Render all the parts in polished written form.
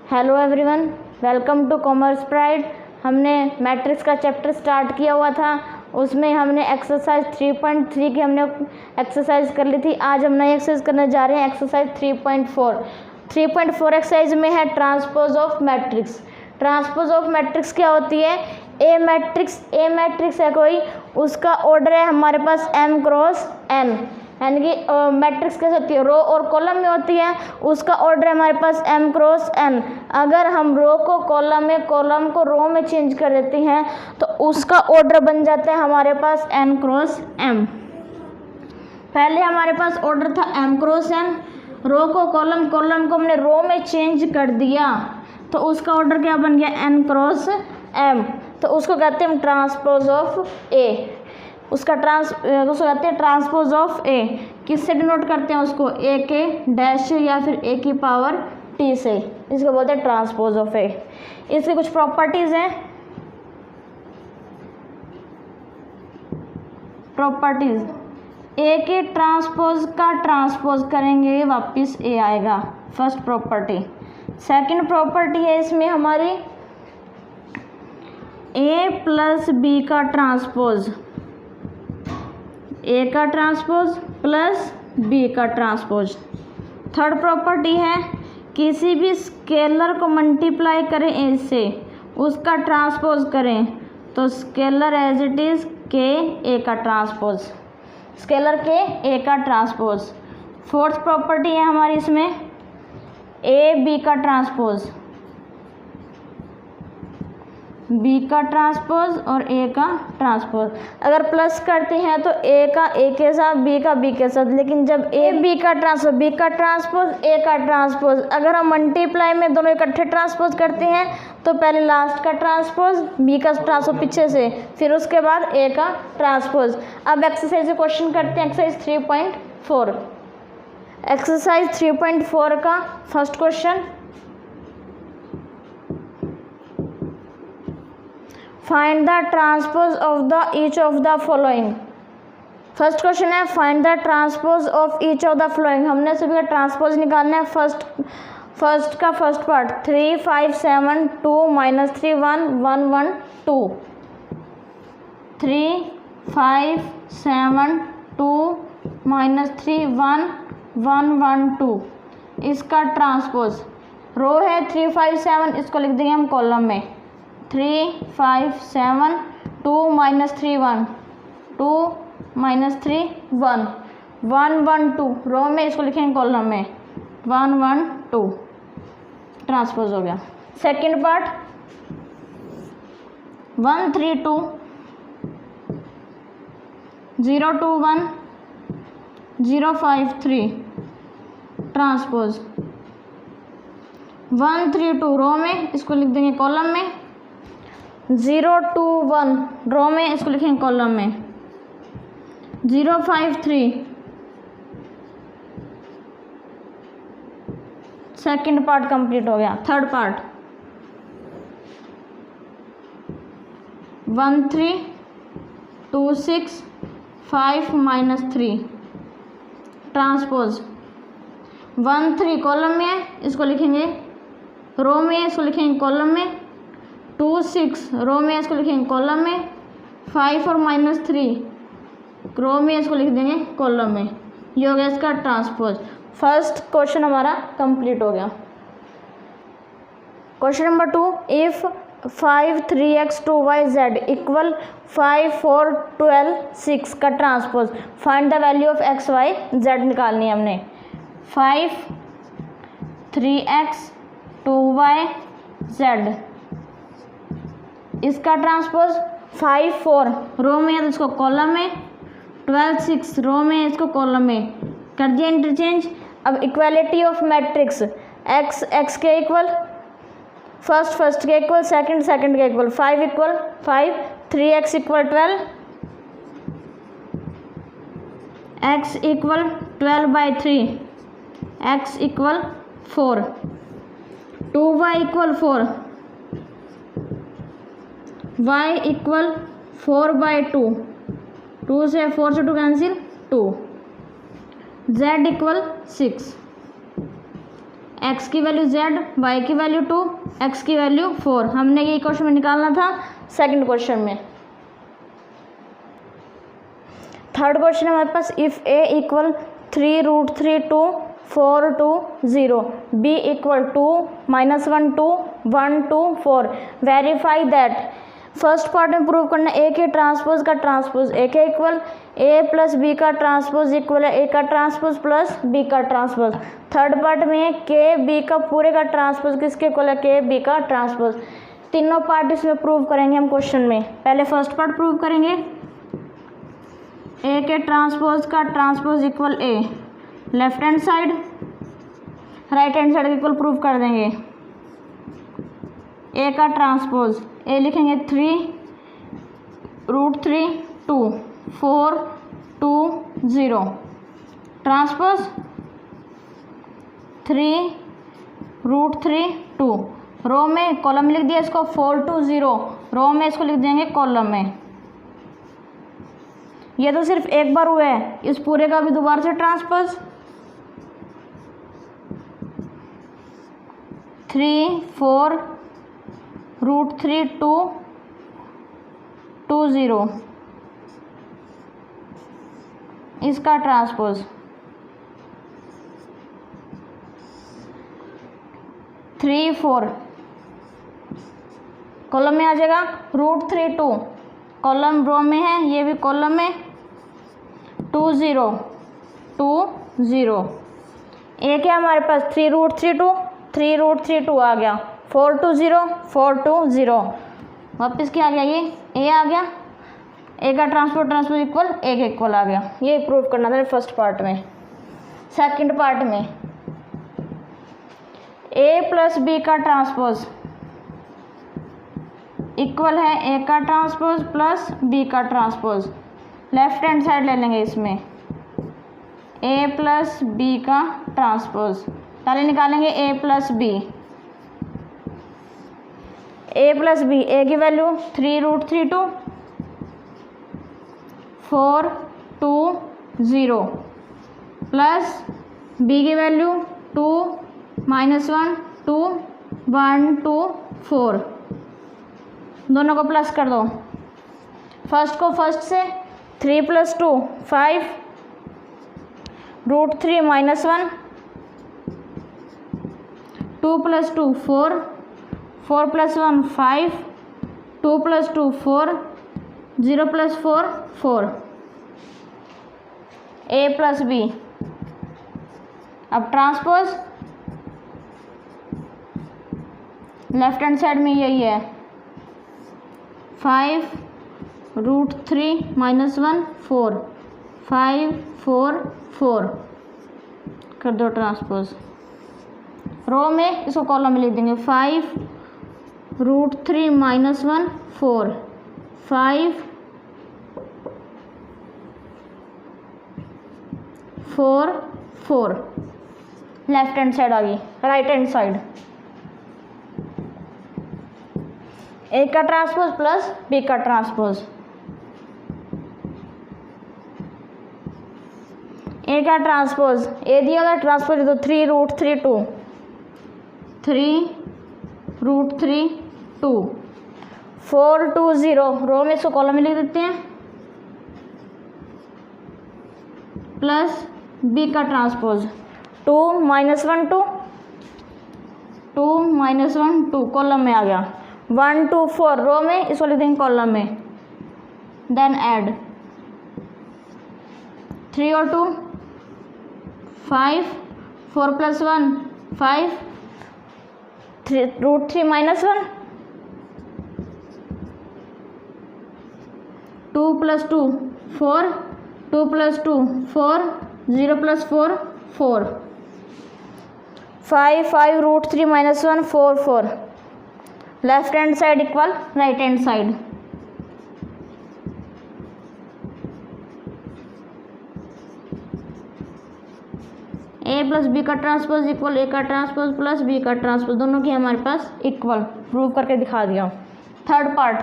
Hello everyone, welcome to commerce pride. हमने matrix का chapter start किया हुआ था, उसमें हमने एक्सरसाइज 3.3 की हमने एक्सरसाइज कर ली थी। आज हम नई एक्सरसाइज करने जा रहे हैं, एक्सरसाइज 3.4। 3.4 एक्सरसाइज में है transpose of matrix. Transpose of matrix क्या होती है? ए मैट्रिक्स है कोई, उसका ऑर्डर है हमारे पास m क्रॉस n, यानी कि मैट्रिक्स कैसे होती है, रो और कॉलम में होती है, उसका ऑर्डर है हमारे पास m क्रॉस n। अगर हम रो को कॉलम में, कॉलम को रो में चेंज कर देते हैं तो उसका ऑर्डर बन जाता है हमारे पास n क्रॉस m। पहले हमारे पास ऑर्डर था m क्रॉस n, रो को कॉलम, कॉलम को हमने रो में चेंज कर दिया तो उसका ऑर्डर क्या बन गया, n क्रॉस m। तो उसको कहते हैं हम ट्रांसपोज ऑफ ए। उसको कहते हैं ट्रांसपोज ऑफ ए। किससे डिनोट करते हैं उसको? ए के डैश या फिर ए की पावर टी से, इसको बोलते हैं ट्रांसपोज ऑफ ए। इसकी कुछ प्रॉपर्टीज हैं। प्रॉपर्टीज, ए के ट्रांसपोज का ट्रांसपोज करेंगे वापस ए आएगा, फर्स्ट प्रॉपर्टी। सेकंड प्रॉपर्टी है इसमें हमारी ए प्लस बी का ट्रांसपोज, ए का ट्रांसपोज प्लस बी का ट्रांसपोज। थर्ड प्रॉपर्टी है किसी भी स्केलर को मल्टीप्लाई करें ए से, उसका ट्रांसपोज करें तो स्केलर एज इट इज के ए का ट्रांसपोज, स्केलर के ए का ट्रांसपोज। फोर्थ प्रॉपर्टी है हमारी इसमें ए बी का ट्रांसपोज, बी का ट्रांसपोज और ए का ट्रांसपोज। अगर प्लस करते हैं तो ए का ए के साथ, बी का बी के साथ, लेकिन जब ए बी का ट्रांसपोज, बी का ट्रांसपोज, ए का ट्रांसपोज, अगर हम मल्टीप्लाई में दोनों इकट्ठे ट्रांसपोज करते हैं तो पहले लास्ट का ट्रांसपोज, बी का ट्रांसपोज पीछे से, फिर उसके बाद ए का ट्रांसपोज। अब एक्सरसाइज क्वेश्चन करते हैं, एक्सरसाइज 3.4। एक्सरसाइज 3.4 का first question, find the transpose of the each of the following. First question है find the transpose of each of the following. हमने सभी का ट्रांसपोज निकालना है। फर्स्ट का फर्स्ट पार्ट 3 5 7 2 -3 1 1 1 2, 3 5 7 2 -3 1 1 1 2, इसका ट्रांसपोज। रो है 3 5 7, इसको लिख देंगे हम कॉलम में 3 5 7 2 -3 1 2 -3 1 1 1 2, रो में, इसको लिखेंगे कॉलम में 1 1 2, ट्रांसपोज हो गया। Second part 1 3 2 0 2 1 0 5 3, transpose. 1 3 2 रो में, इसको लिख देंगे कॉलम में 0 2 1, रो में, इसको लिखेंगे कॉलम में 0 5 3। सेकंड पार्ट कंप्लीट हो गया। Third part 1 3 2 6 5 -3, transpose. 1 3 कॉलम में है, इसको लिखेंगे रो में, इसको लिखेंगे कॉलम में 2 6, रो में, इसको लिखेंगे कॉलम में 5 और -3, रो में, इसको लिख देंगे कॉलम में। ये हो गया इसका ट्रांसपोज। फर्स्ट क्वेश्चन हमारा कंप्लीट हो गया। Question number 2, if 5 3x 2y z equal 5 4 12 6 का transpose, find the value of x y z निकालनी है हमने। 5 3x 2y z, इसका ट्रांसपोज 5 4 रो में है तो इसको कॉलम में, 12 6 रो में, इसको कॉलम में, कर दिया इंटरचेंज। अब equality of matrix, x x के इक्वल, फर्स्ट के इक्वल, सेकंड के equal, 5 equal 5, 3x equal 12, x equal 12/3, x equal 4, 2y equal 4, y equal 4/2, 2 से 4 से 2 कैंसिल 2, z इक्वल 6। x की वैल्यू z, y की वैल्यू 2, x की value 4। हमने ये क्वेश्चन में निकालना था सेकंड क्वेश्चन में। थर्ड क्वेश्चन है हमारे पास, if a equal 3√3 2 4 2 0, b equal 2 -1 2 1 2 4, verify that. First part में प्रूव करना ए के ट्रांसपोज का ट्रांसपोज ए के इक्वल ए प्लस बी का ट्रांसपोज इक्वल है ए का ट्रांसपोज प्लस बी का ट्रांसपोज। थर्ड पार्ट में के बी का पूरे का ट्रांसपोज किसके इक्वल है, के बी का ट्रांसपोज। तीनों पार्ट इसमें प्रूव करेंगे हम क्वेश्चन में। पहले फर्स्ट पार्ट प्रूव करेंगे, ए के ट्रांसपोज का transpose equal A, left hand side right hand side equal prove कर देंगे। ए का ट्रांसपोज ए लिखेंगे 3√3 2 4 2 0, ट्रांसपोज 3√3 2, रो में कॉलम में लिख दिया इसको 4 2 0, रो में इसको लिख देंगे कॉलम में। ये तो सिर्फ एक बार हुआ है, इस पूरे का भी दोबारा से ट्रांसपोज 3/4√3 2 2 0, इसका ट्रांसपोज 3 4 कॉलम में आ जाएगा √3 2, कॉलम रो में है, ये भी कॉलम में 2 0 2 0। ए क्या हमारे पास 3√3 2 3√3 2 आ गया, 4 2 0 4 2 0, वापस क्या आ गया, ये ए आ गया, ए का ट्रांसपोज इक्वल ए के इक्वल आ गया। ये प्रूव करना था फर्स्ट पार्ट में। सेकंड पार्ट में ए प्लस बी का ट्रांसपोज इक्वल है ए का ट्रांसपोज प्लस बी का ट्रांसपोज। लेफ्ट हैंड साइड ले लेंगे इसमें, ए प्लस बी का ट्रांसपोज। पहले निकालेंगे ए प्लस बी, ए प्लस बी, ए की वैल्यू 3√3 2 4 2 0 प्लस बी की वैल्यू 2 -1 2 1 2 4, दोनों को प्लस कर दो। फर्स्ट को फर्स्ट से 3 + 2 5 √3 -1 2 + 2 4 4 + 1 5 2 + 2 4 0 + 4 4, ए प्लस बी। अब ट्रांसपोज लेफ्ट हैंड साइड में यही है 5√3 -1 4 5 4 4, कर दो ट्रांसपोज। रो में इसको कॉलम में लिख देंगे 5√3 -1 4 5 4 4, लेफ्ट हैंड साइड आ गई। राइट हैंड साइड ए का ट्रांसपोज प्लस बी का ट्रांसपोज। ए का ट्रांसपोज ए दिया था, ट्रांसपोज तो 3√3 2 3√3 2 4 2 0, रो में इसको कॉलम में लिख देते हैं, प्लस बी का ट्रांसपोज 2 -1 2 2 -1 2, कॉलम में आ गया 1 2 4, रो में इसको लिख देंगे कॉलम में। देन ऐड 3 और 2 5 4 + 1 5 √3 -1 2 + 2 4 2 + 2 4 0 + 4 4 5 5 √3 -1 4 4, left hand side equal right hand side. A plus B का ट्रांसपोज इक्वल ए का ट्रांसपोज प्लस बी का ट्रांसपोज, दोनों की हमारे पास इक्वल, प्रूव करके दिखा दिया। थर्ड पार्ट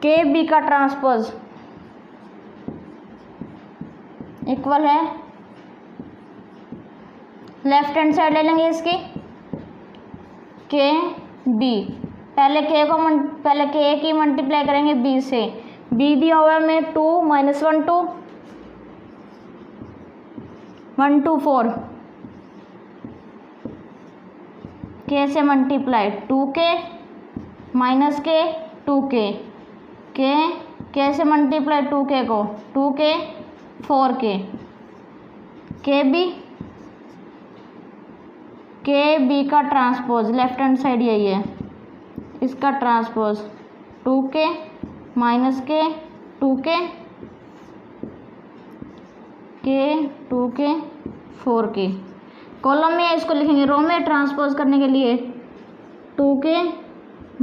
के बी का ट्रांसपोज इक्वल है लेफ्ट हैंड साइड ले लेंगे इसकी के बी, पहले के की मल्टीप्लाई करेंगे बी से। बी दिया हुआ है में 2 - 1 2 1 2 4 के से मल्टीप्लाई 2k माइनस के 2k के से मल्टीप्लाई 2k को 2k 4k के बी का ट्रांसपोज लेफ्ट हैंड साइड यही है, इसका ट्रांसपोज 2k माइनस के 2k 2k 4k। कॉलम में इसको लिखेंगे, रो में ट्रांसपोज करने के लिए 2k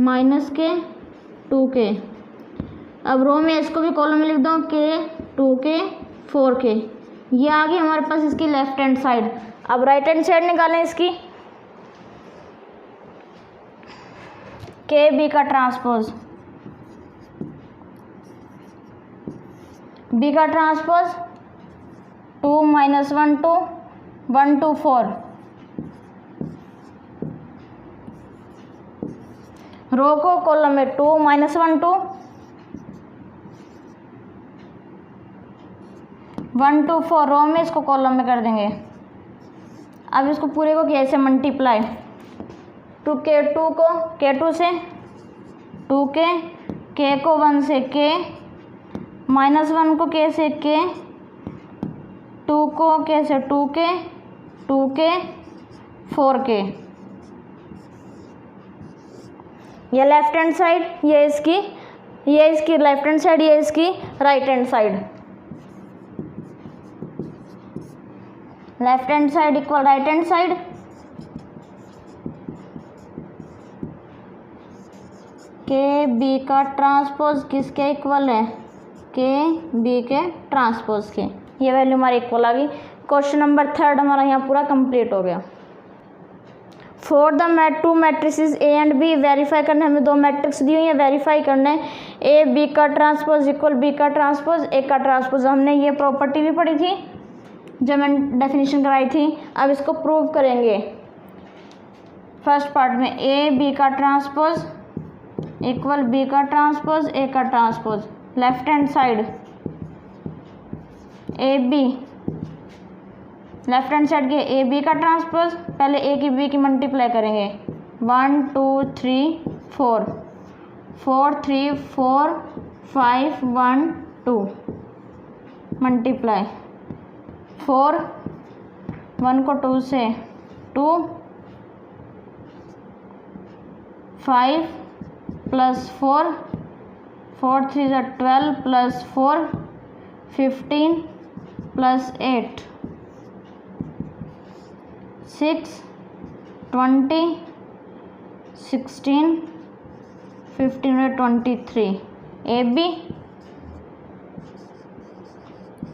माइनस के 2k। अब रो में इसको भी कॉलम में लिख दो k 2k 4k। ये आ गई हमारे पास इसकी लेफ्ट हैंड साइड। अब राइट हैंड साइड निकालें इसकी के बी का ट्रांसपोज, बी का ट्रांसपोज 2 - 1 2 1 2 4। रो को कॉलम में 2 - 1 2 1 2 4 रो में इसको कॉलम में कर देंगे। अब इसको पूरे को कैसे मल्टीप्लाई 2k2 को k2 से 2k k को 1 से k माइनस 1 को k से k 2 को k से 2k 4k। ये लेफ्ट हैंड साइड, ये इसकी लेफ्ट हैंड साइड, ये इसकी right hand side. Left hand side equal right hand side. के बी का ट्रांसपोज किसके इक्वल है, के बी के ट्रांसपोज के। ये वैल्यू हमारी इक्वल आ गई। क्वेश्चन नंबर 3 हमारा यहाँ पूरा कंप्लीट हो गया। For the 2 matrices A and B verify करने, हमें 2 मैट्रिक्स दी हुई है, वेरीफाई करना है ए बी का ट्रांसपोज इक्वल बी का ट्रांसपोज ए का ट्रांसपोज। हमने ये प्रॉपर्टी भी पढ़ी थी जब मैंने डेफिनेशन कराई थी। अब इसको प्रूव करेंगे। फर्स्ट पार्ट में ए बी का ट्रांसपोज इक्वल बी का ट्रांसपोज ए का transpose. Left hand side A B, left hand side के ए बी का ट्रांसपोज, पहले ए की बी की मल्टीप्लाई करेंगे 1 2 3 4 4 3 4 5 1 2 मल्टीप्लाई 4 1 को 2 से 2 5 प्लस 4 4 3 से 12 प्लस 4 15 प्लस 8 6 20 16 15 में 23 ए बी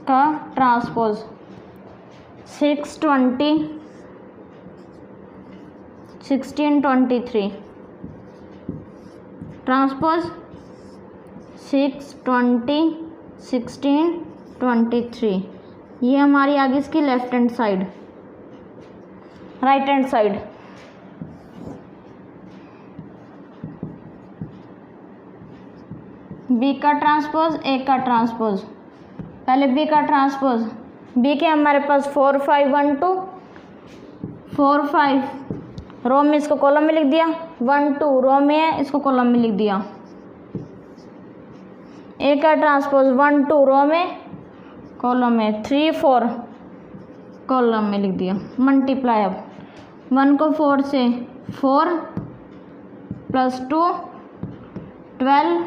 का ट्रांसपोज 6 20 16 23 ट्रांसपोज 6 20 16 23। ये हमारी आगे इसकी left hand side. Right hand side B का ट्रांसपोज ए का ट्रांसपोज। पहले बी का ट्रांसपोज, बी के हमारे पास 4 5 1 2 4 5 रो में इसको कॉलम में लिख दिया, 1 2 रो में है इसको कॉलम में लिख दिया। ए का ट्रांसपोज 1 2 रो में कॉलम में 3 4 कॉलम में लिख दिया। मल्टीप्लाई अब 1 को 4 से 4 प्लस 2 12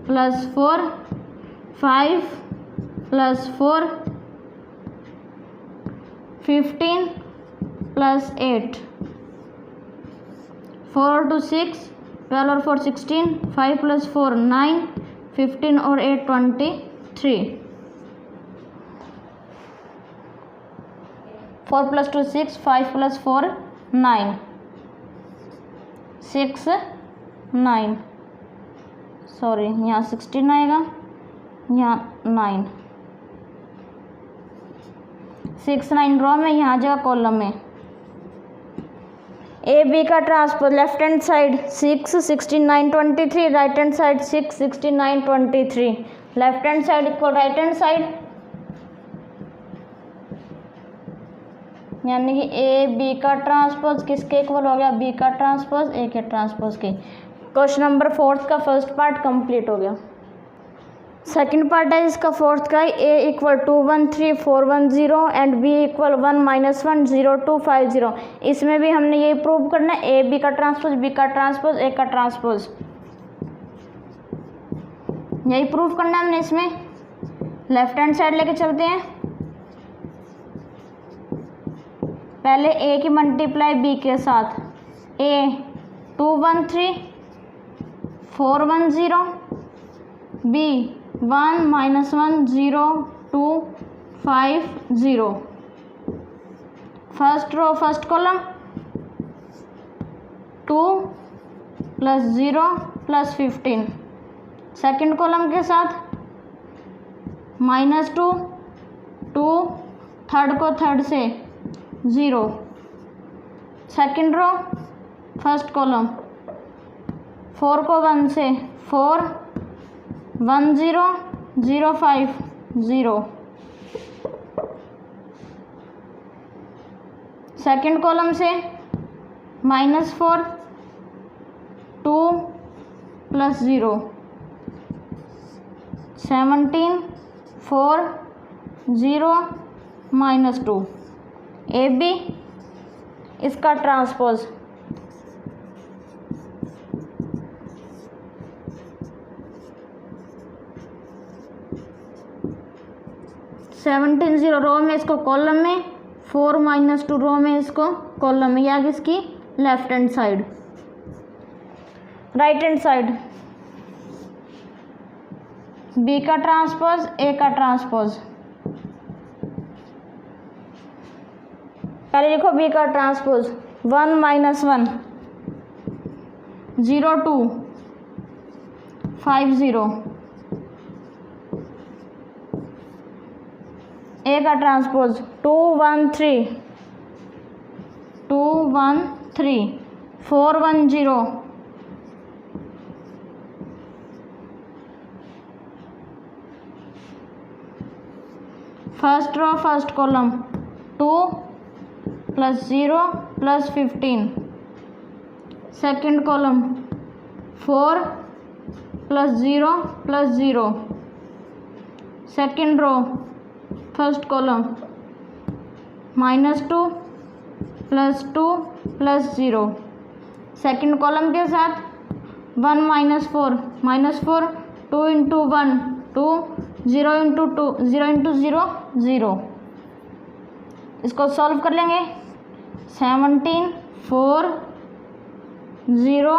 प्लस 4 5 प्लस 4 15 प्लस 8 4 और 2 6 12 और 4 16 5 प्लस 4 9 15 और 8 23 4 प्लस 2 6 5 प्लस 4 9 6 9 सॉरी यहाँ 16 आएगा, यहाँ 9 6 9 रो में, यहाँ जगह कॉलम में ए बी का transpose left hand side 6 69 23, right hand side 6 69 23, left hand side equal right hand side, यानी कि ए बी का ट्रांसपोज किसके इक्वल हो गया, बी का ट्रांसपोज ए के ट्रांसपोज के। क्वेश्चन नंबर 4 का फर्स्ट पार्ट कंप्लीट हो गया। सेकंड पार्ट है इसका 4th का, ए इक्वल 2 1 3 4 1 0 एंड बी इक्वल 1 - 1 0 2 5 0। इसमें भी हमने ये प्रूव करना है, ए बी का ट्रांसपोज, बी का ट्रांसपोज, ए का ट्रांसपोज, यही प्रूव करना है हमने। इसमें लेफ्ट हैंड साइड लेके चलते हैं। पहले ए की मल्टीप्लाई बी के साथ, A 2 1 3 4 1 0, B 1 - 1 0 2 5 0। First row first column 2 + 0 + 15, second column के साथ -2 2, थर्ड को थर्ड से 0, सेकंड रो फर्स्ट कॉलम 4 को 1 से 4 1 0 0 5 0, सेकंड कॉलम से -4 2 + 0 17 4 0 -2, ए बी इसका ट्रांसपोज, (17) रो में इसको कॉलम में, 4 - 2 रो में इसको कॉलम में, या किसकी left hand side. Right hand side B का ट्रांसपोज ए का ट्रांसपोज, पहले लिखो बी का ट्रांसपोज 1 - 1 0 2 5 0, ए का transpose 2 1 3 2 1 3 4 1 0, first row first column 2 + 0 + 15, second column 4 + 0 + 0, second row first column -2 + 2 + 0, second column के साथ 1 - 4 -4 2 × 1 2 0 × 2 0 × 0 0। इसको सॉल्व कर लेंगे। 17 4 0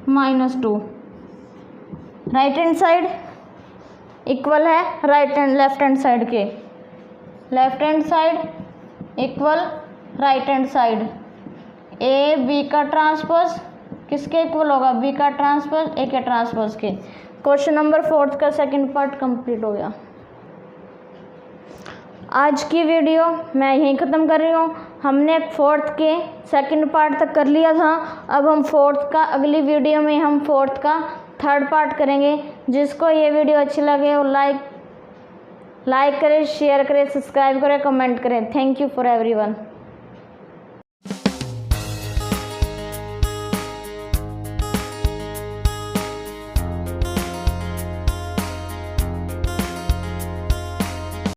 -2, राइट हैंड साइड इक्वल है right hand left hand side के, left hand side equal right hand side, A B का transpose किसके equal होगा, बी का ट्रांसपोज ए के ट्रांसपोज के। क्वेश्चन नंबर 4 का सेकंड पार्ट कंप्लीट हो गया। आज की वीडियो मैं यहीं ख़त्म कर रही हूँ। हमने 4th के सेकंड पार्ट तक कर लिया था, अब हम 4th का अगली वीडियो में हम 4th का थर्ड पार्ट करेंगे। जिसको ये वीडियो अच्छी लगे वो लाइक करें, शेयर करें, सब्सक्राइब करें, कमेंट करें। Thank you for everyone.